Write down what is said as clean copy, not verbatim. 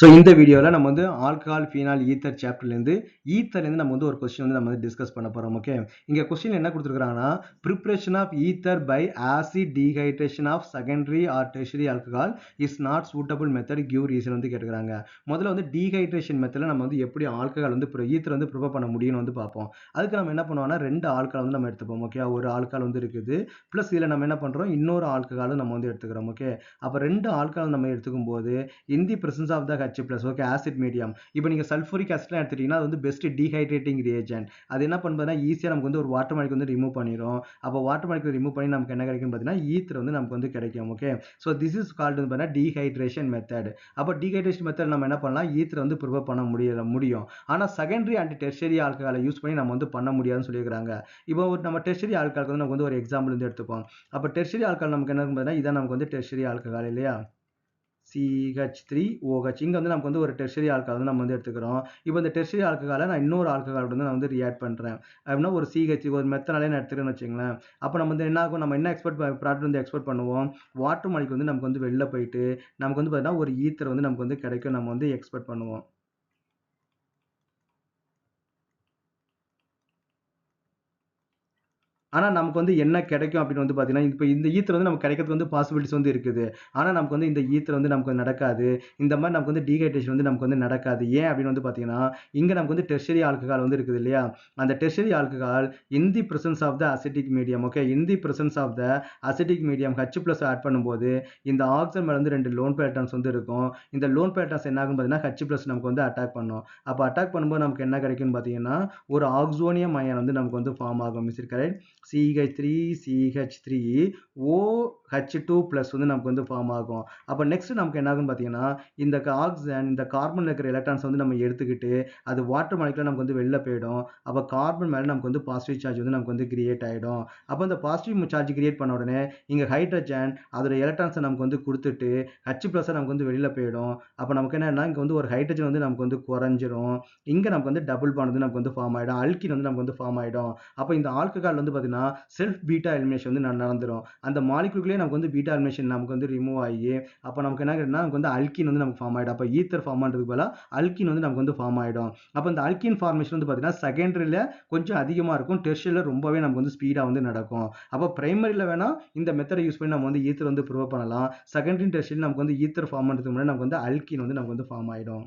So இந்த வீடியோவில் நம்ம வந்து ஆல்கஹால் ஃபீனால் ஈத்தர் சாப்டர்லேருந்து ஈத்தர்லேருந்து நம்ம வந்து ஒரு கொஸ்டின் வந்து நம்ம வந்து டிஸ்கஸ் பண்ண போகிறோம். ஓகே, இங்கே கொஸ்டின் என்ன கொடுத்துருக்காங்கன்னா, preparation of ether by acid dehydration of secondary or tertiary alcohol is not suitable method give reason வந்து கேட்டுக்கிறாங்க. முதல்ல வந்து டீஹைட்ரேஷன் மெத்தடில் நம்ம வந்து எப்படி ஆல்கஹால் வந்து ஈத்தர் வந்து ப்ரிப்பேர் பண்ண முடியும்னு வந்து பார்ப்போம். அதுக்கு நம்ம என்ன பண்ணுவோம்னா, ரெண்டு ஆல்கஹால் வந்து நம்ம எடுத்துப்போம். ஓகே, ஒரு ஆல்கஹால் வந்து இருக்குது, ப்ளஸ் இதில் நம்ம என்ன பண்ணுறோம், இன்னொரு ஆல்கஹாலும் நம்ம வந்து எடுத்துக்கிறோம். ஓகே, அப்போ ரெண்டு ஆல்கஹால் நம்ம எடுத்துக்கும் போது in the presence of the H+, okay, acid medium. இப்போ நீங்க சல்ஃபூரிக் ஆசிட்லாம் எடுத்துட்டீங்கன்னா அது வந்து பெஸ்ட் டீஹைட்ரேட்டிங் ரியேஜென்ட். அது என்ன பண்ணுதுன்னா ஈஸியாக நமக்கு வந்து ஒரு வாட்டர் மாலிக் வந்து ரிமூவ் பண்ணிடும். அப்போ வாட்டர் மாலிக் ரிமூவ் பண்ணி நமக்கு என்ன கிடைக்கும் பார்த்தீங்கன்னா ஈத்தர் வந்து நமக்கு வந்து கிடைக்கும். Okay, so this is called பார்த்தீங்கன்னா டீஹைட்ரேஷன் மெத்தட். அப்போ டீஹைட்ரேஷன் மெத்தட் நம்ம என்ன பண்ணலாம், ஈத்தர் வந்து ப்ரிப்பேர் பண்ண முடியும். ஆனால் செகண்டரி அண்ட் டெர்ஷரி ஆல்கஹாலை யூஸ் பண்ணி நம்ம வந்து பண்ண முடியாதுன்னு சொல்லியிருக்காங்க. இப்போ நம்ம டெர்ஷரி ஆல்கஹாலுக்கு வந்து நமக்கு வந்து ஒரு எக்ஸாம்பிள் வந்து எடுத்துப்போம். அப்போ டெர்ஷரி ஆல்கஹால் நமக்கு என்ன பார்த்தீங்கன்னா இதான் நமக்கு வந்து டெர்ஷரி ஆல்கஹால் இல்லையா, CH3OH. இங்கே வந்து நமக்கு வந்து ஒரு டெர்ஷரி ஆல்கஹால் வந்து நம்ம வந்து எடுத்துக்கிறோம். இப்போ இந்த டெர்ஷரி ஆல்கஹாலை நான் இன்னொரு ஆல்கஹால் வந்து நான் வந்து ரியாக்ட் பண்ணுறேன் அப்படின்னா ஒரு CH ஒரு மெத்தனாலே நான் எடுத்துக்கிறேன்னு வச்சுங்களேன். அப்போ நம்ம வந்து என்ன ஆகும், நம்ம என்ன ப்ராடக்ட் வந்து எக்ஸ்போர்ட் பண்ணுவோம், வாட்டர் மாலிக் வந்து நமக்கு வந்து வெளில போயிட்டு நமக்கு வந்து பார்த்தீங்கன்னா ஒரு ஈத்தர் வந்து நமக்கு வந்து கிடைக்கும், நம்ம வந்து எக்ஸ்போர்ட் பண்ணுவோம். ஆனால் நமக்கு வந்து என்ன கிடைக்கும் அப்படின்னு வந்து பார்த்தீங்கன்னா, இப்போ இந்த ஈத்தர் வந்து நமக்கு கிடைக்கிறதுக்கு வந்து பாசிபிலிட்டிஸ் வந்து இருக்குது. ஆனால் நமக்கு வந்து இந்த ஈத்தர் வந்து நமக்கு நடக்காது. இந்த மாதிரி நமக்கு வந்து டீஹைட்ரேஷன் வந்து நமக்கு வந்து நடக்காது. ஏன் அப்படின்னு வந்து பார்த்தீங்கன்னா, இங்கே நமக்கு வந்து டெர்ஷரி ஆல்கஹால் வந்து இருக்குது இல்லையா, அந்த tertiary alcohol in the presence of the acidic medium. Okay, in the presence of the acidic medium H+ add பண்ணும்போது இந்த ஆக்சிஜன் மேலே வந்து 2 லோன் பேட்டர்ன்ஸ் வந்து இருக்கும். இந்த லோன் பேட்டர்ன்ஸ் என்ன ஆகும் பார்த்தீங்கன்னா H+ நமக்கு வந்து அட்டாக் பண்ணும். அப்போ அட்டாக் பண்ணும்போது நமக்கு என்ன கிடைக்கும்னு பார்த்தீங்கன்னா ஒரு ஆக்சோனியம் அயன் வந்து நமக்கு வந்து ஃபார்ம் ஆகும். Miss correct, CH3 CH3 OH2+ வந்து நமக்கு வந்து ஃபார்ம் ஆகும். அப்போ நெக்ஸ்ட் நமக்கு என்ன ஆகும்னு பார்த்தீங்கன்னா இந்த ஆக்சிஜன் இந்த கார்பன் இருக்கிற எலக்ட்ரான்ஸ் வந்து நம்ம எடுத்துக்கிட்டு அது வாட்டர் மாலிகுல நமக்கு வந்து வெளில போயிடும். அப்போ கார்பன் மேலே நமக்கு வந்து பாசிட்டிவ் சார்ஜ் வந்து நமக்கு வந்து கிரியேட் ஆகிடும். அப்போ இந்த பாசிட்டிவ் சார்ஜ் கிரியேட் பண்ண உடனே இங்கே ஹைட்ரஜன் அதோட எலக்ட்ரான்ஸை நமக்கு வந்து கொடுத்துட்டு H+ நமக்கு வந்து வெளியில் போயிடும். அப்போ நமக்கு என்னன்னா இங்கே வந்து ஒரு ஹைட்ரஜன் வந்து நமக்கு வந்து குறைஞ்சிரும். இங்கே நமக்கு வந்து டபுள் பாண்ட் வந்து நமக்கு வந்து ஃபார்ம் ஆகிடும், அல்கின் வந்து நமக்கு வந்து ஃபார்ம் ஆகிடும். அப்போ இந்த ஆல்கஹால் வந்து பார்த்தீங்கன்னா செல்ஃப் பீட்டா எலிமினேஷன் வந்து நடந்துரும். அந்த மாலிகுலுக்குள்ளே நமக்கு வந்து பீட்டா எலிமினேஷன் நமக்கு வந்து ரிமூவ் ஆகி அப்போ நமக்கு என்ன ஆகுதுன்னா நமக்கு வந்து அல்கின் வந்து நமக்கு ஃபார்ம் ஆகிடும். அப்போ ஈத்தர் ஃபார்ம் பண்ணுறதுக்கு பதிலாக அல்கின் வந்து நமக்கு வந்து ஃபார்ம் ஆகிடும். அப்போ இந்த அல்கின் ஃபார்மேஷன் வந்து பார்த்தீங்கன்னா செகண்டரியில் கொஞ்சம் அதிகமாக இருக்கும், டெர்ஷரியில் ரொம்பவே நமக்கு வந்து ஸ்பீடாக வந்து நடக்கும். அப்போ பிரைமரியில் வேணால் இந்த மெத்தடை யூஸ் பண்ணி நம்ம வந்து ஈத்தர் வந்து ப்ரூவ் பண்ணலாம். செகண்டரி டெர்ஷரியில் நமக்கு வந்து ஈத்தர் ஃபார்ம் பண்ணுறதுக்கு முன்னாடி நமக்கு வந்து அல்கின் வந்து நமக்கு வந்து ஃபார்ம் ஆகிடும்.